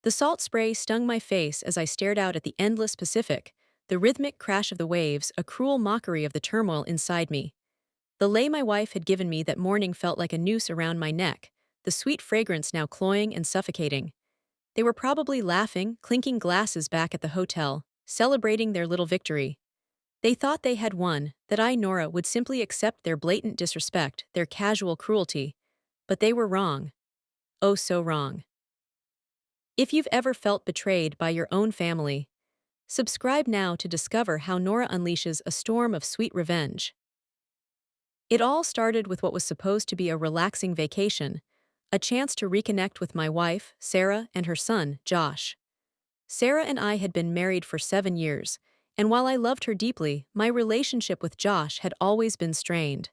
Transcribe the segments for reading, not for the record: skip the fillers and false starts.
The salt spray stung my face as I stared out at the endless Pacific, the rhythmic crash of the waves a cruel mockery of the turmoil inside me. The lei my wife had given me that morning felt like a noose around my neck, the sweet fragrance now cloying and suffocating. They were probably laughing, clinking glasses back at the hotel, celebrating their little victory. They thought they had won, that I, Nora, would simply accept their blatant disrespect, their casual cruelty. But they were wrong. Oh, so wrong. If you've ever felt betrayed by your own family, subscribe now to discover how Nora unleashes a storm of sweet revenge. It all started with what was supposed to be a relaxing vacation, a chance to reconnect with my wife, Sarah, and her son, Josh. Sarah and I had been married for 7 years, and while I loved her deeply, my relationship with Josh had always been strained.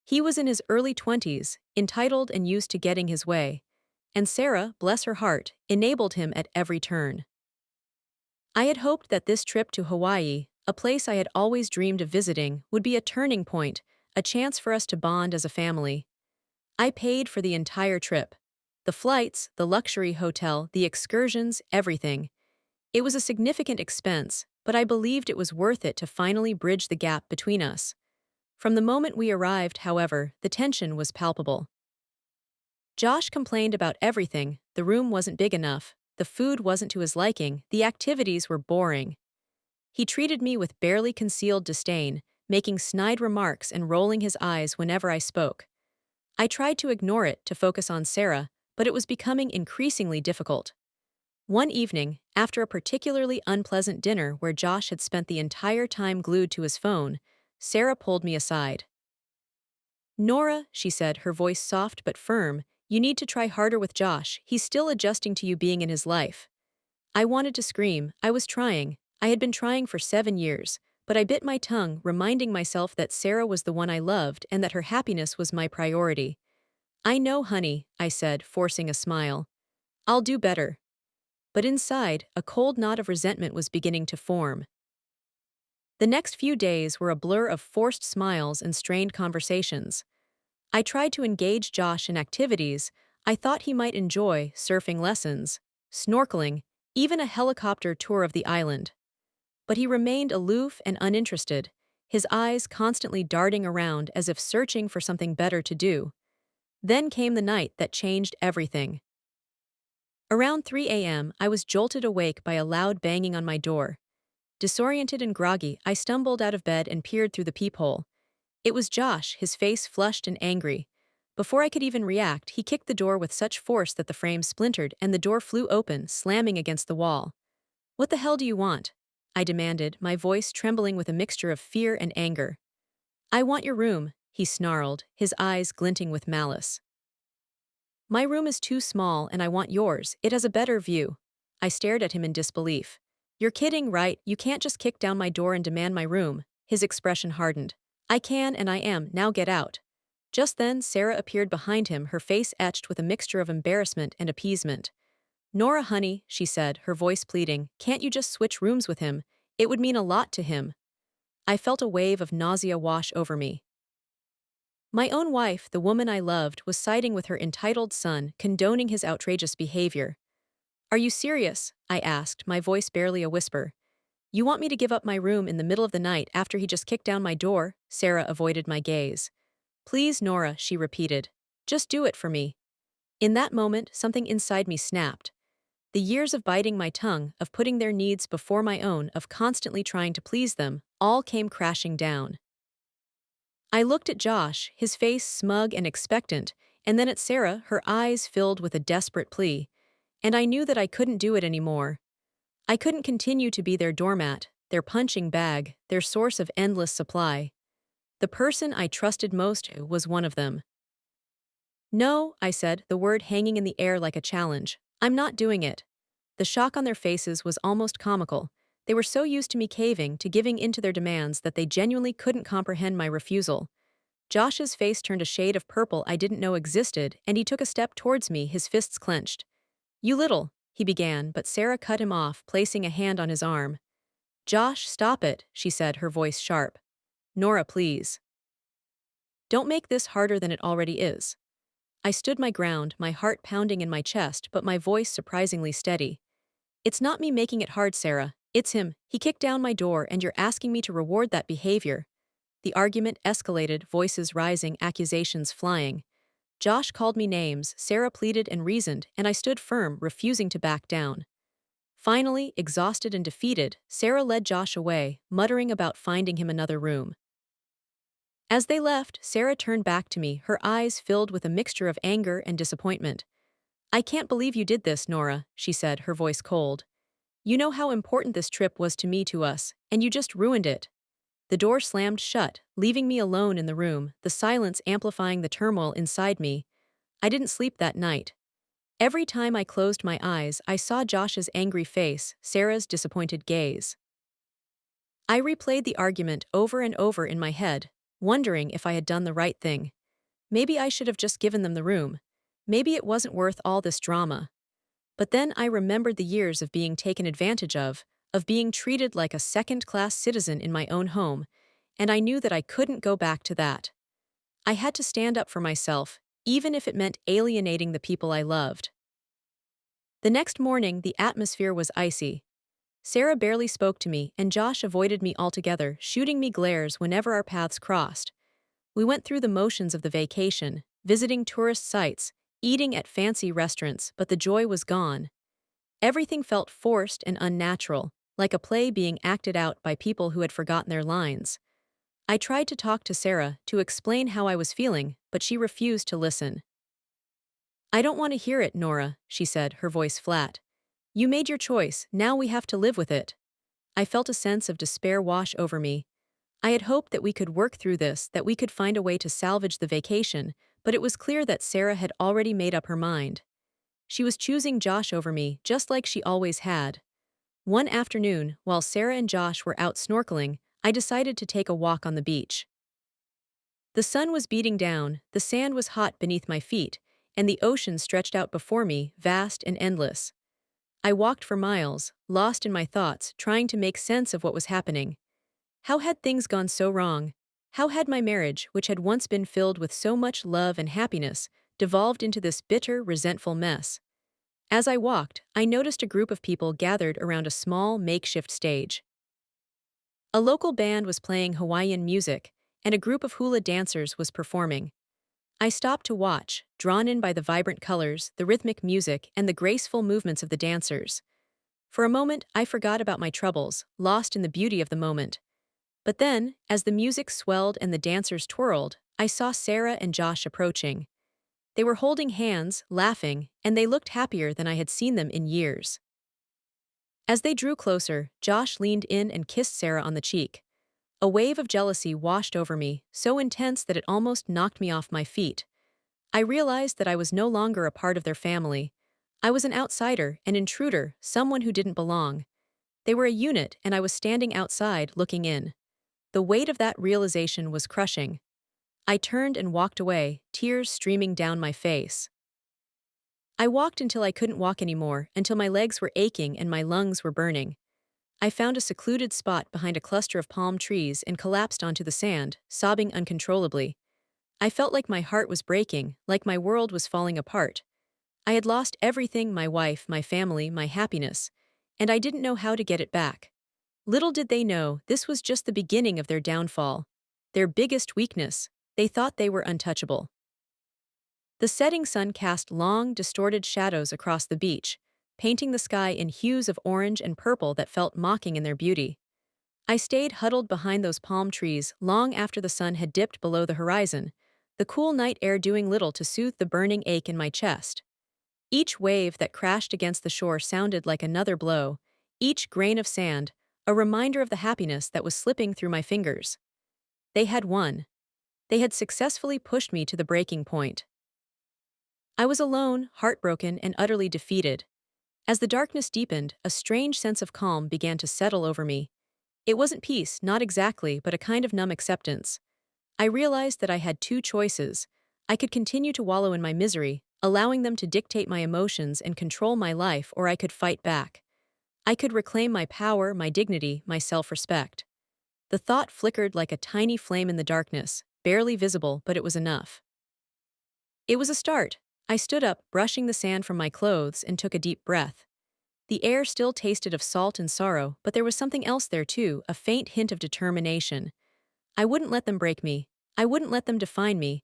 He was in his early 20s, entitled and used to getting his way, and Sarah, bless her heart, enabled him at every turn. I had hoped that this trip to Hawaii, a place I had always dreamed of visiting, would be a turning point, a chance for us to bond as a family. I paid for the entire trip. The flights, the luxury hotel, the excursions, everything. It was a significant expense, but I believed it was worth it to finally bridge the gap between us. From the moment we arrived, however, the tension was palpable. Josh complained about everything: the room wasn't big enough, the food wasn't to his liking, the activities were boring. He treated me with barely concealed disdain, making snide remarks and rolling his eyes whenever I spoke. I tried to ignore it to focus on Sarah, but it was becoming increasingly difficult. One evening, after a particularly unpleasant dinner where Josh had spent the entire time glued to his phone, Sarah pulled me aside. "Nora," she said, her voice soft but firm, "you need to try harder with Josh. He's still adjusting to you being in his life." I wanted to scream. I was trying. I had been trying for 7 years, but I bit my tongue, reminding myself that Sarah was the one I loved and that her happiness was my priority. "I know, honey," I said, forcing a smile. "I'll do better." But inside, a cold knot of resentment was beginning to form. The next few days were a blur of forced smiles and strained conversations. I tried to engage Josh in activities I thought he might enjoy: surfing lessons, snorkeling, even a helicopter tour of the island. But he remained aloof and uninterested, his eyes constantly darting around as if searching for something better to do. Then came the night that changed everything. Around 3 a.m., I was jolted awake by a loud banging on my door. Disoriented and groggy, I stumbled out of bed and peered through the peephole. It was Josh, his face flushed and angry. Before I could even react, he kicked the door with such force that the frame splintered and the door flew open, slamming against the wall. "What the hell do you want?" I demanded, my voice trembling with a mixture of fear and anger. "I want your room," he snarled, his eyes glinting with malice. "My room is too small and I want yours. It has a better view." I stared at him in disbelief. "You're kidding, right? You can't just kick down my door and demand my room." His expression hardened. "I can and I am. Now get out." Just then, Sarah appeared behind him, her face etched with a mixture of embarrassment and appeasement. "Nora, honey," she said, her voice pleading, "can't you just switch rooms with him? It would mean a lot to him." I felt a wave of nausea wash over me. My own wife, the woman I loved, was siding with her entitled son, condoning his outrageous behavior. "Are you serious?" I asked, my voice barely a whisper. "You want me to give up my room in the middle of the night after he just kicked down my door?" Sarah avoided my gaze. "Please, Nora," she repeated. "Just do it for me." In that moment, something inside me snapped. The years of biting my tongue, of putting their needs before my own, of constantly trying to please them, all came crashing down. I looked at Josh, his face smug and expectant, and then at Sarah, her eyes filled with a desperate plea. And I knew that I couldn't do it anymore. I couldn't continue to be their doormat, their punching bag, their source of endless supply. The person I trusted most was one of them. "No," I said, the word hanging in the air like a challenge. "I'm not doing it." The shock on their faces was almost comical. They were so used to me caving, to giving in to their demands, that they genuinely couldn't comprehend my refusal. Josh's face turned a shade of purple I didn't know existed, and he took a step towards me, his fists clenched. "You little," he began, but Sarah cut him off, placing a hand on his arm. "Josh, stop it," she said, her voice sharp. "Nora, please. Don't make this harder than it already is." I stood my ground, my heart pounding in my chest, but my voice surprisingly steady. It's not me making it hard, Sarah. It's him. He kicked down my door, and you're asking me to reward that behavior. The argument escalated, voices rising, accusations flying. Josh called me names, Sarah pleaded and reasoned, and I stood firm, refusing to back down. Finally, exhausted and defeated, Sarah led Josh away, muttering about finding him another room. As they left, Sarah turned back to me, her eyes filled with a mixture of anger and disappointment. I can't believe you did this, Nora, she said, her voice cold. You know how important this trip was to us, and you just ruined it. The door slammed shut, leaving me alone in the room, the silence amplifying the turmoil inside me. I didn't sleep that night. Every time I closed my eyes, I saw Josh's angry face, Sarah's disappointed gaze. I replayed the argument over and over in my head, wondering if I had done the right thing. Maybe I should have just given them the room. Maybe it wasn't worth all this drama. But then I remembered the years of being taken advantage of being treated like a second-class citizen in my own home, and I knew that I couldn't go back to that. I had to stand up for myself, even if it meant alienating the people I loved. The next morning, the atmosphere was icy. Sarah barely spoke to me, and Josh avoided me altogether, shooting me glares whenever our paths crossed. We went through the motions of the vacation, visiting tourist sites, eating at fancy restaurants, but the joy was gone. Everything felt forced and unnatural, like a play being acted out by people who had forgotten their lines. I tried to talk to Sarah, to explain how I was feeling, but she refused to listen. I don't want to hear it, Nora, she said, her voice flat. You made your choice, now we have to live with it. I felt a sense of despair wash over me. I had hoped that we could work through this, that we could find a way to salvage the vacation, but it was clear that Sarah had already made up her mind. She was choosing Josh over me, just like she always had. One afternoon, while Sarah and Josh were out snorkeling, I decided to take a walk on the beach. The sun was beating down, the sand was hot beneath my feet, and the ocean stretched out before me, vast and endless. I walked for miles, lost in my thoughts, trying to make sense of what was happening. How had things gone so wrong? How had my marriage, which had once been filled with so much love and happiness, devolved into this bitter, resentful mess? As I walked, I noticed a group of people gathered around a small, makeshift stage. A local band was playing Hawaiian music, and a group of hula dancers was performing. I stopped to watch, drawn in by the vibrant colors, the rhythmic music, and the graceful movements of the dancers. For a moment, I forgot about my troubles, lost in the beauty of the moment. But then, as the music swelled and the dancers twirled, I saw Sarah and Josh approaching. They were holding hands, laughing, and they looked happier than I had seen them in years. As they drew closer, Josh leaned in and kissed Sarah on the cheek. A wave of jealousy washed over me, so intense that it almost knocked me off my feet. I realized that I was no longer a part of their family. I was an outsider, an intruder, someone who didn't belong. They were a unit, and I was standing outside, looking in. The weight of that realization was crushing. I turned and walked away, tears streaming down my face. I walked until I couldn't walk anymore, until my legs were aching and my lungs were burning. I found a secluded spot behind a cluster of palm trees and collapsed onto the sand, sobbing uncontrollably. I felt like my heart was breaking, like my world was falling apart. I had lost everything, my wife, my family, my happiness, and I didn't know how to get it back. Little did they know, this was just the beginning of their downfall. Their biggest weakness. They thought they were untouchable. The setting sun cast long, distorted shadows across the beach, painting the sky in hues of orange and purple that felt mocking in their beauty. I stayed huddled behind those palm trees long after the sun had dipped below the horizon, the cool night air doing little to soothe the burning ache in my chest. Each wave that crashed against the shore sounded like another blow, each grain of sand, a reminder of the happiness that was slipping through my fingers. They had won. They had successfully pushed me to the breaking point. I was alone, heartbroken, and utterly defeated. As the darkness deepened, a strange sense of calm began to settle over me. It wasn't peace, not exactly, but a kind of numb acceptance. I realized that I had two choices. I could continue to wallow in my misery, allowing them to dictate my emotions and control my life, or I could fight back. I could reclaim my power, my dignity, my self-respect. The thought flickered like a tiny flame in the darkness, barely visible, but it was enough. It was a start. I stood up, brushing the sand from my clothes, and took a deep breath. The air still tasted of salt and sorrow, but there was something else there too, a faint hint of determination. I wouldn't let them break me. I wouldn't let them define me.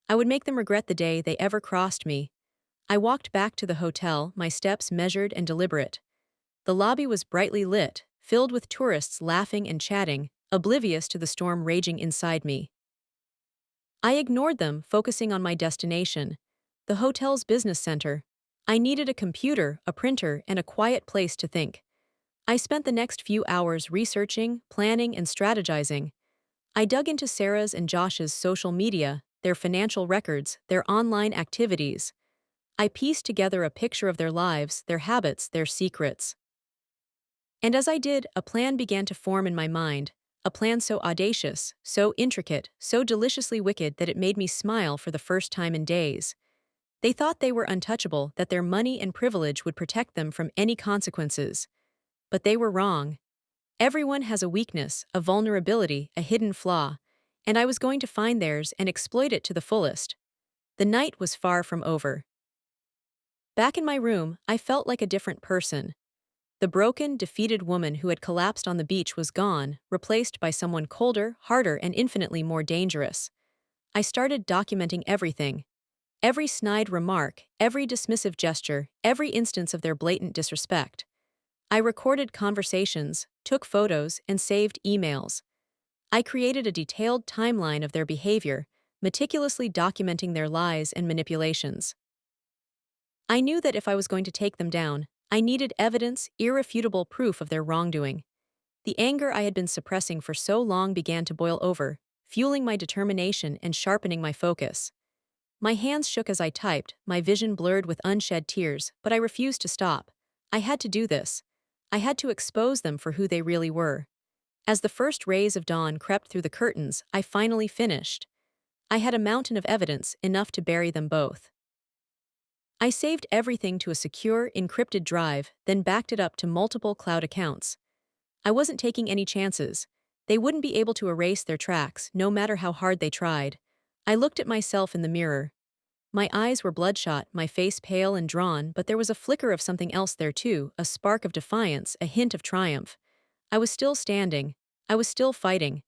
I would make them regret the day they ever crossed me. I walked back to the hotel, my steps measured and deliberate. The lobby was brightly lit, filled with tourists laughing and chatting, oblivious to the storm raging inside me. I ignored them, focusing on my destination, the hotel's business center. I needed a computer, a printer, and a quiet place to think. I spent the next few hours researching, planning, and strategizing. I dug into Sarah's and Josh's social media, their financial records, their online activities. I pieced together a picture of their lives, their habits, their secrets. And as I did, a plan began to form in my mind, a plan so audacious, so intricate, so deliciously wicked that it made me smile for the first time in days. They thought they were untouchable, that their money and privilege would protect them from any consequences. But they were wrong. Everyone has a weakness, a vulnerability, a hidden flaw, and I was going to find theirs and exploit it to the fullest. The night was far from over. Back in my room, I felt like a different person. The broken, defeated woman who had collapsed on the beach was gone, replaced by someone colder, harder, and infinitely more dangerous. I started documenting everything. Every snide remark, every dismissive gesture, every instance of their blatant disrespect. I recorded conversations, took photos, and saved emails. I created a detailed timeline of their behavior, meticulously documenting their lies and manipulations. I knew that if I was going to take them down, I needed evidence, irrefutable proof of their wrongdoing. The anger I had been suppressing for so long began to boil over, fueling my determination and sharpening my focus. My hands shook as I typed, my vision blurred with unshed tears, but I refused to stop. I had to do this. I had to expose them for who they really were. As the first rays of dawn crept through the curtains, I finally finished. I had a mountain of evidence, enough to bury them both. I saved everything to a secure, encrypted drive, then backed it up to multiple cloud accounts. I wasn't taking any chances. They wouldn't be able to erase their tracks, no matter how hard they tried. I looked at myself in the mirror. My eyes were bloodshot, my face pale and drawn, but there was a flicker of something else there too, a spark of defiance, a hint of triumph. I was still standing. I was still fighting.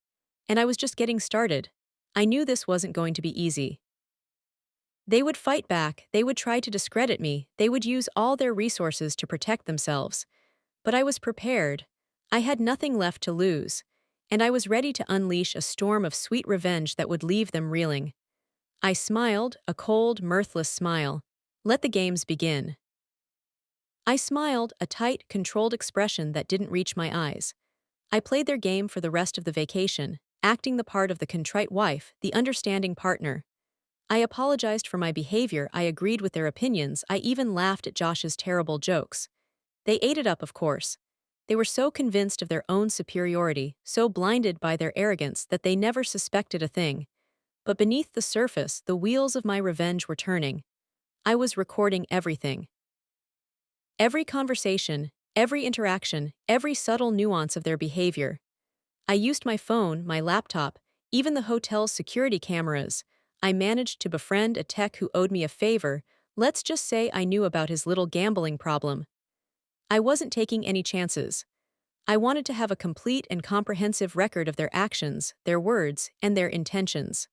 And I was just getting started. I knew this wasn't going to be easy. They would fight back, they would try to discredit me, they would use all their resources to protect themselves. But I was prepared. I had nothing left to lose. And I was ready to unleash a storm of sweet revenge that would leave them reeling. I smiled, a cold, mirthless smile. Let the games begin. I smiled, a tight, controlled expression that didn't reach my eyes. I played their game for the rest of the vacation, acting the part of the contrite wife, the understanding partner. I apologized for my behavior, I agreed with their opinions, I even laughed at Josh's terrible jokes. They ate it up, of course. They were so convinced of their own superiority, so blinded by their arrogance that they never suspected a thing. But beneath the surface, the wheels of my revenge were turning. I was recording everything. Every conversation, every interaction, every subtle nuance of their behavior. I used my phone, my laptop, even the hotel's security cameras. I managed to befriend a tech who owed me a favor. Let's just say I knew about his little gambling problem. I wasn't taking any chances. I wanted to have a complete and comprehensive record of their actions, their words, and their intentions.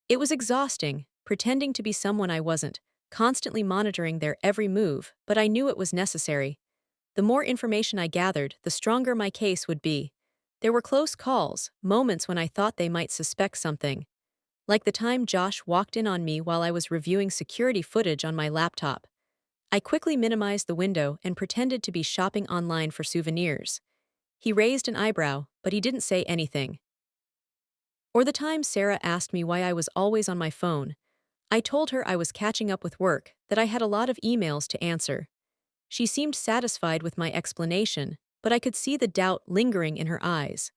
It was exhausting, pretending to be someone I wasn't, constantly monitoring their every move, but I knew it was necessary. The more information I gathered, the stronger my case would be. There were close calls, moments when I thought they might suspect something. Like the time Josh walked in on me while I was reviewing security footage on my laptop. I quickly minimized the window and pretended to be shopping online for souvenirs. He raised an eyebrow, but he didn't say anything. Or the time Sarah asked me why I was always on my phone. I told her I was catching up with work, that I had a lot of emails to answer. She seemed satisfied with my explanation, but I could see the doubt lingering in her eyes.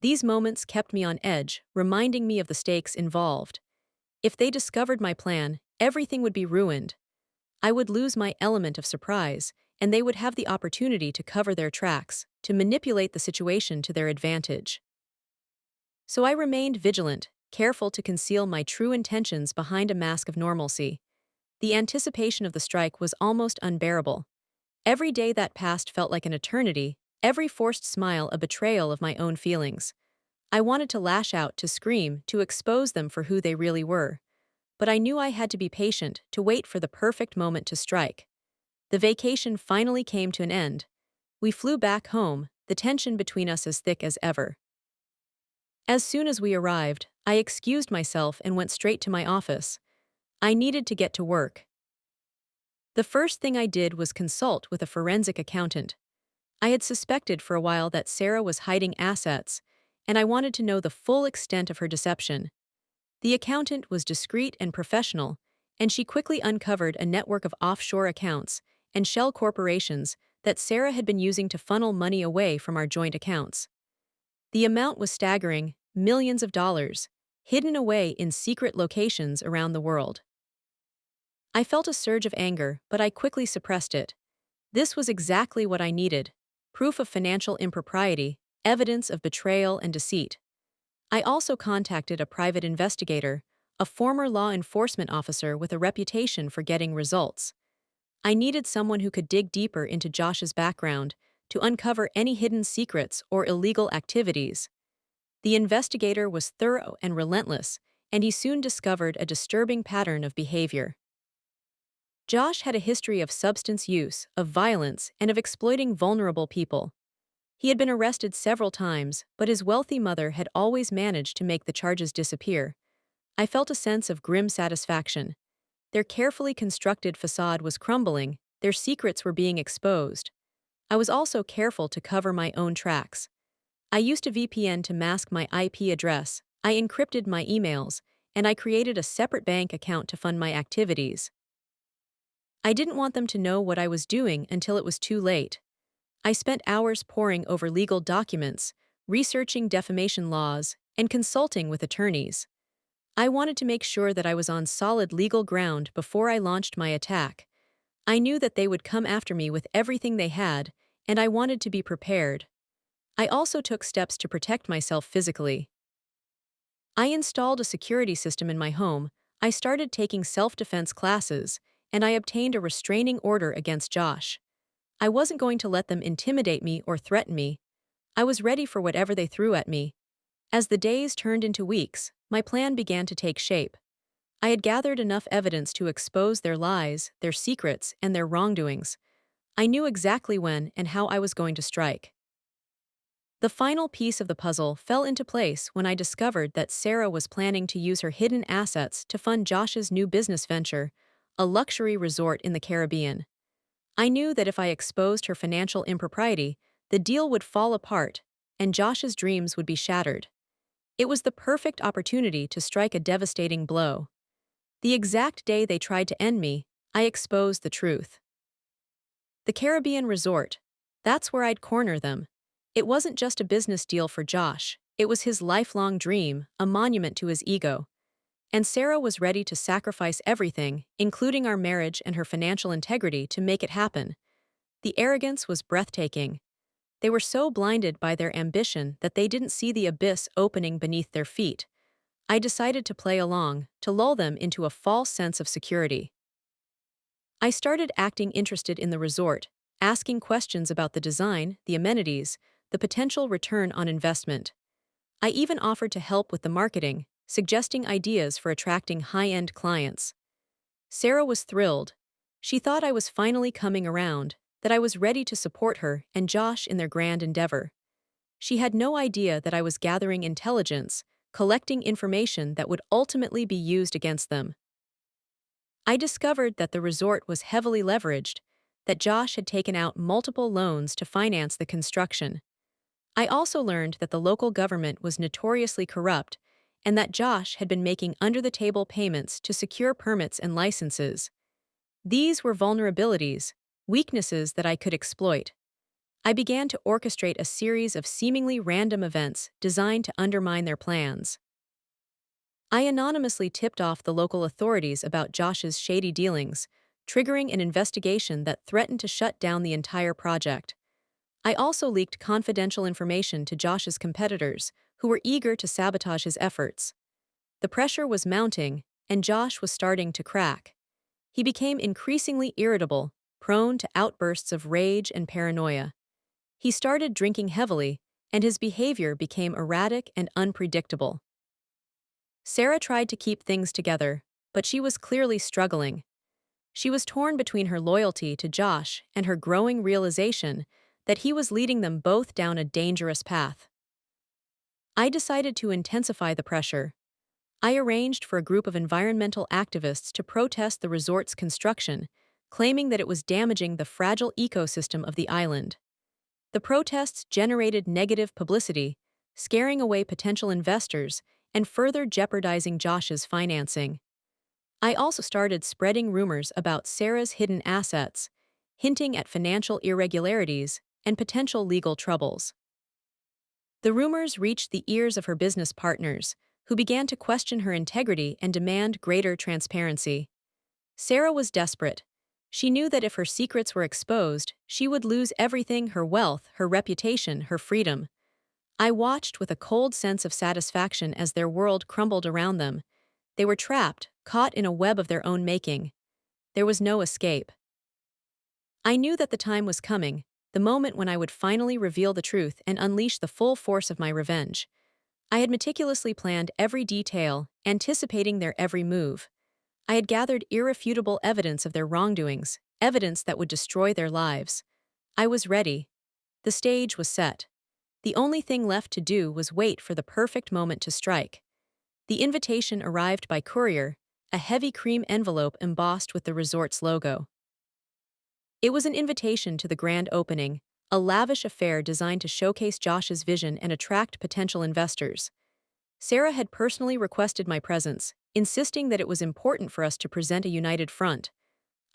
These moments kept me on edge, reminding me of the stakes involved. If they discovered my plan, everything would be ruined. I would lose my element of surprise, and they would have the opportunity to cover their tracks, to manipulate the situation to their advantage. So I remained vigilant, careful to conceal my true intentions behind a mask of normalcy. The anticipation of the strike was almost unbearable. Every day that passed felt like an eternity, every forced smile a betrayal of my own feelings. I wanted to lash out, to scream, to expose them for who they really were. But I knew I had to be patient, to wait for the perfect moment to strike. The vacation finally came to an end. We flew back home, the tension between us as thick as ever. As soon as we arrived, I excused myself and went straight to my office. I needed to get to work. The first thing I did was consult with a forensic accountant. I had suspected for a while that Sarah was hiding assets, and I wanted to know the full extent of her deception. The accountant was discreet and professional, and she quickly uncovered a network of offshore accounts and shell corporations that Sarah had been using to funnel money away from our joint accounts. The amount was staggering, millions of dollars, hidden away in secret locations around the world. I felt a surge of anger, but I quickly suppressed it. This was exactly what I needed: proof of financial impropriety, evidence of betrayal and deceit. I also contacted a private investigator, a former law enforcement officer with a reputation for getting results. I needed someone who could dig deeper into Josh's background to uncover any hidden secrets or illegal activities. The investigator was thorough and relentless, and he soon discovered a disturbing pattern of behavior. Josh had a history of substance use, of violence, and of exploiting vulnerable people. He had been arrested several times, but his wealthy mother had always managed to make the charges disappear. I felt a sense of grim satisfaction. Their carefully constructed facade was crumbling, their secrets were being exposed. I was also careful to cover my own tracks. I used a VPN to mask my IP address, I encrypted my emails, and I created a separate bank account to fund my activities. I didn't want them to know what I was doing until it was too late. I spent hours poring over legal documents, researching defamation laws, and consulting with attorneys. I wanted to make sure that I was on solid legal ground before I launched my attack. I knew that they would come after me with everything they had, and I wanted to be prepared. I also took steps to protect myself physically. I installed a security system in my home, I started taking self-defense classes, and I obtained a restraining order against Josh. I wasn't going to let them intimidate me or threaten me. I was ready for whatever they threw at me. As the days turned into weeks, my plan began to take shape. I had gathered enough evidence to expose their lies, their secrets, and their wrongdoings. I knew exactly when and how I was going to strike. The final piece of the puzzle fell into place when I discovered that Sarah was planning to use her hidden assets to fund Josh's new business venture, a luxury resort in the Caribbean. I knew that if I exposed her financial impropriety, the deal would fall apart, and Josh's dreams would be shattered. It was the perfect opportunity to strike a devastating blow. The exact day they tried to end me, I exposed the truth. The Caribbean resort. That's where I'd corner them. It wasn't just a business deal for Josh, it was his lifelong dream, a monument to his ego. And Sarah was ready to sacrifice everything, including our marriage and her financial integrity, to make it happen. The arrogance was breathtaking. They were so blinded by their ambition that they didn't see the abyss opening beneath their feet. I decided to play along, to lull them into a false sense of security. I started acting interested in the resort, asking questions about the design, the amenities, the potential return on investment. I even offered to help with the marketing, suggesting ideas for attracting high-end clients. Sarah was thrilled. She thought I was finally coming around, that I was ready to support her and Josh in their grand endeavor. She had no idea that I was gathering intelligence, collecting information that would ultimately be used against them. I discovered that the resort was heavily leveraged, that Josh had taken out multiple loans to finance the construction. I also learned that the local government was notoriously corrupt and that Josh had been making under-the-table payments to secure permits and licenses. These were vulnerabilities, weaknesses that I could exploit. I began to orchestrate a series of seemingly random events designed to undermine their plans. I anonymously tipped off the local authorities about Josh's shady dealings, triggering an investigation that threatened to shut down the entire project. I also leaked confidential information to Josh's competitors, who were eager to sabotage his efforts. The pressure was mounting, and Josh was starting to crack. He became increasingly irritable, prone to outbursts of rage and paranoia. He started drinking heavily, and his behavior became erratic and unpredictable. Sarah tried to keep things together, but she was clearly struggling. She was torn between her loyalty to Josh and her growing realization that he was leading them both down a dangerous path. I decided to intensify the pressure. I arranged for a group of environmental activists to protest the resort's construction, claiming that it was damaging the fragile ecosystem of the island. The protests generated negative publicity, scaring away potential investors and further jeopardizing Josh's financing. I also started spreading rumors about Sarah's hidden assets, hinting at financial irregularities and potential legal troubles. The rumors reached the ears of her business partners, who began to question her integrity and demand greater transparency. Sarah was desperate. She knew that if her secrets were exposed, she would lose everything: her wealth, her reputation, her freedom. I watched with a cold sense of satisfaction as their world crumbled around them. They were trapped, caught in a web of their own making. There was no escape. I knew that the time was coming, the moment when I would finally reveal the truth and unleash the full force of my revenge. I had meticulously planned every detail, anticipating their every move. I had gathered irrefutable evidence of their wrongdoings, evidence that would destroy their lives. I was ready. The stage was set. The only thing left to do was wait for the perfect moment to strike. The invitation arrived by courier, a heavy cream envelope embossed with the resort's logo. It was an invitation to the grand opening, a lavish affair designed to showcase Josh's vision and attract potential investors. Sarah had personally requested my presence, insisting that it was important for us to present a united front.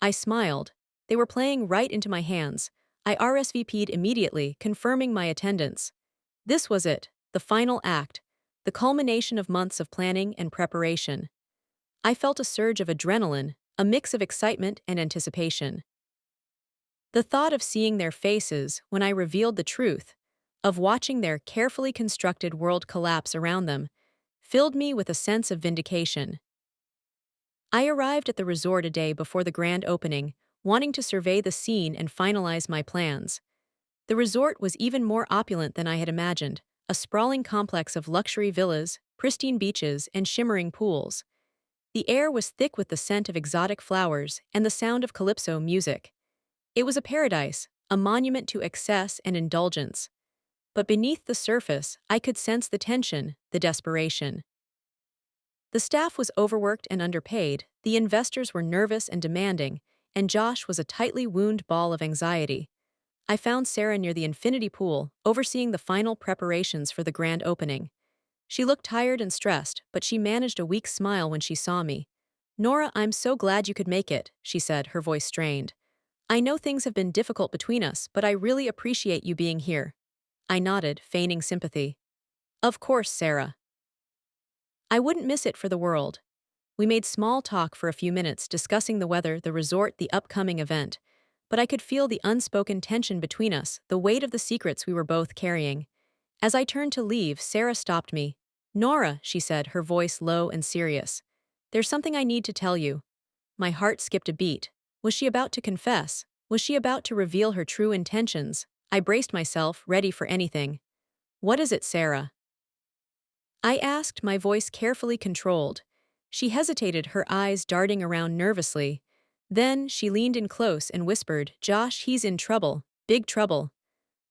I smiled. They were playing right into my hands. I RSVP'd immediately, confirming my attendance. This was it, the final act, the culmination of months of planning and preparation. I felt a surge of adrenaline, a mix of excitement and anticipation. The thought of seeing their faces when I revealed the truth, of watching their carefully constructed world collapse around them, filled me with a sense of vindication. I arrived at the resort a day before the grand opening, wanting to survey the scene and finalize my plans. The resort was even more opulent than I had imagined, a sprawling complex of luxury villas, pristine beaches, and shimmering pools. The air was thick with the scent of exotic flowers and the sound of calypso music. It was a paradise, a monument to excess and indulgence. But beneath the surface, I could sense the tension, the desperation. The staff was overworked and underpaid, the investors were nervous and demanding, and Josh was a tightly wound ball of anxiety. I found Sarah near the infinity pool, overseeing the final preparations for the grand opening. She looked tired and stressed, but she managed a weak smile when she saw me. "Nora, I'm so glad you could make it," she said, her voice strained. "I know things have been difficult between us, but I really appreciate you being here." I nodded, feigning sympathy. "Of course, Sarah. I wouldn't miss it for the world." We made small talk for a few minutes, discussing the weather, the resort, the upcoming event. But I could feel the unspoken tension between us, the weight of the secrets we were both carrying. As I turned to leave, Sarah stopped me. "Nora," she said, her voice low and serious. "There's something I need to tell you." My heart skipped a beat. Was she about to confess? Was she about to reveal her true intentions? I braced myself, ready for anything. "What is it, Sarah?" I asked, my voice carefully controlled. She hesitated, her eyes darting around nervously. Then she leaned in close and whispered, "Josh, he's in trouble, big trouble."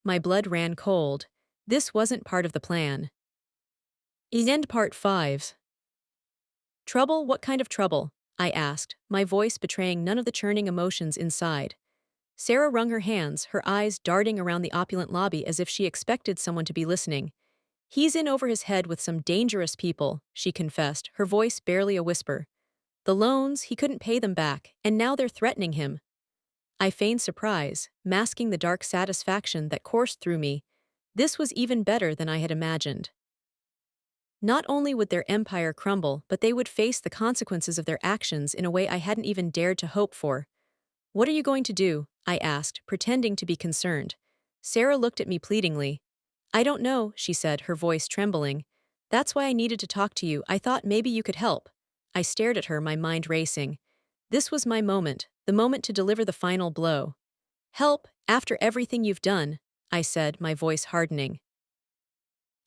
My blood ran cold. This wasn't part of the plan. End part 5. Trouble? What kind of trouble? I asked, my voice betraying none of the churning emotions inside. Sarah wrung her hands, her eyes darting around the opulent lobby as if she expected someone to be listening. "He's in over his head with some dangerous people," she confessed, her voice barely a whisper. "The loans, he couldn't pay them back, and now they're threatening him." I feigned surprise, masking the dark satisfaction that coursed through me. This was even better than I had imagined. Not only would their empire crumble, but they would face the consequences of their actions in a way I hadn't even dared to hope for. "What are you going to do?" I asked, pretending to be concerned. Sarah looked at me pleadingly. "I don't know," she said, her voice trembling. That's why I needed to talk to you. I thought maybe you could help. I stared at her, my mind racing. This was my moment, the moment to deliver the final blow. Help, after everything you've done, I said, my voice hardening.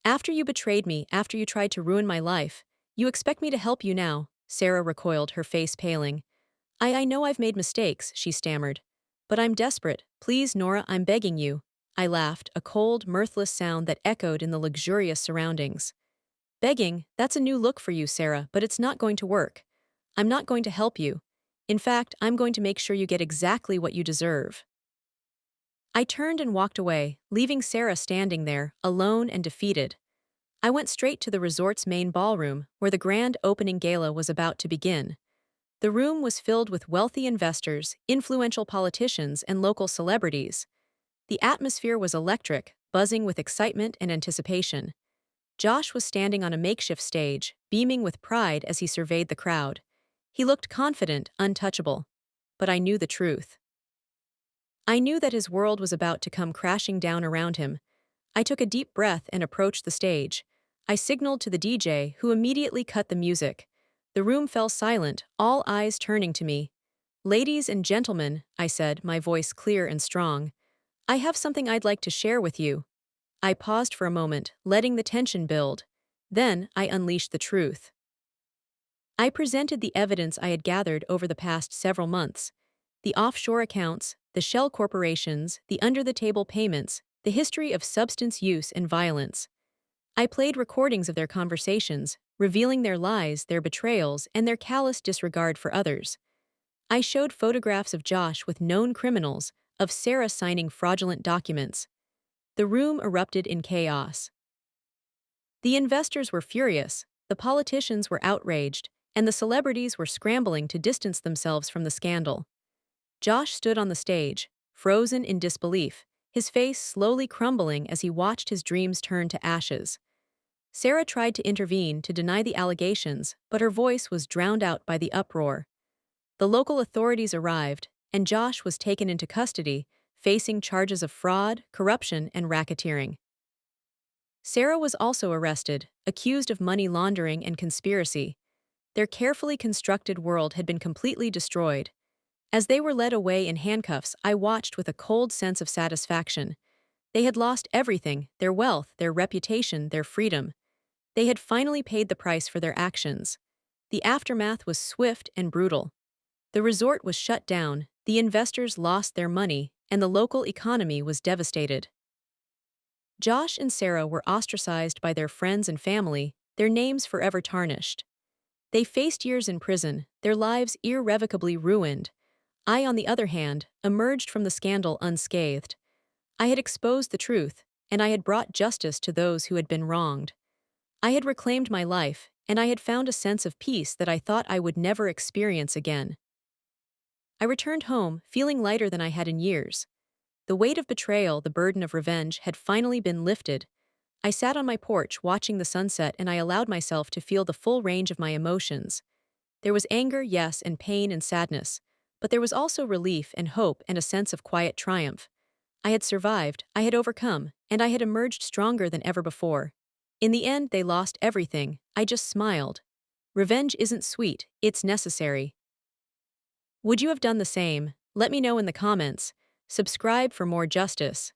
After you betrayed me, after you tried to ruin my life, you expect me to help you now, Sarah recoiled, her face paling. I know I've made mistakes, she stammered. But I'm desperate. Please, Nora, I'm begging you. I laughed, a cold, mirthless sound that echoed in the luxurious surroundings. Begging, that's a new look for you, Sarah, but it's not going to work. I'm not going to help you. In fact, I'm going to make sure you get exactly what you deserve. I turned and walked away, leaving Sarah standing there, alone and defeated. I went straight to the resort's main ballroom, where the grand opening gala was about to begin. The room was filled with wealthy investors, influential politicians, and local celebrities. The atmosphere was electric, buzzing with excitement and anticipation. Josh was standing on a makeshift stage, beaming with pride as he surveyed the crowd. He looked confident, untouchable. But I knew the truth. I knew that his world was about to come crashing down around him. I took a deep breath and approached the stage. I signaled to the DJ, who immediately cut the music. The room fell silent, all eyes turning to me. Ladies and gentlemen, I said, my voice clear and strong, I have something I'd like to share with you. I paused for a moment, letting the tension build. Then I unleashed the truth. I presented the evidence I had gathered over the past several months. The offshore accounts, the shell corporations, the under-the-table payments, the history of substance use and violence. I played recordings of their conversations, revealing their lies, their betrayals, and their callous disregard for others. I showed photographs of Josh with known criminals, of Sarah signing fraudulent documents. The room erupted in chaos. The investors were furious, the politicians were outraged, and the celebrities were scrambling to distance themselves from the scandal. Josh stood on the stage, frozen in disbelief, his face slowly crumbling as he watched his dreams turn to ashes. Sarah tried to intervene to deny the allegations, but her voice was drowned out by the uproar. The local authorities arrived, and Josh was taken into custody, facing charges of fraud, corruption, and racketeering. Sarah was also arrested, accused of money laundering and conspiracy. Their carefully constructed world had been completely destroyed. As they were led away in handcuffs, I watched with a cold sense of satisfaction. They had lost everything, their wealth, their reputation, their freedom. They had finally paid the price for their actions. The aftermath was swift and brutal. The resort was shut down, the investors lost their money, and the local economy was devastated. Josh and Sarah were ostracized by their friends and family, their names forever tarnished. They faced years in prison, their lives irrevocably ruined. I, on the other hand, emerged from the scandal unscathed. I had exposed the truth, and I had brought justice to those who had been wronged. I had reclaimed my life, and I had found a sense of peace that I thought I would never experience again. I returned home, feeling lighter than I had in years. The weight of betrayal, the burden of revenge, had finally been lifted. I sat on my porch watching the sunset, and I allowed myself to feel the full range of my emotions. There was anger, yes, and pain and sadness, but there was also relief and hope and a sense of quiet triumph. I had survived, I had overcome, and I had emerged stronger than ever before. In the end, they lost everything. I just smiled. Revenge isn't sweet, it's necessary. Would you have done the same? Let me know in the comments. Subscribe for more justice.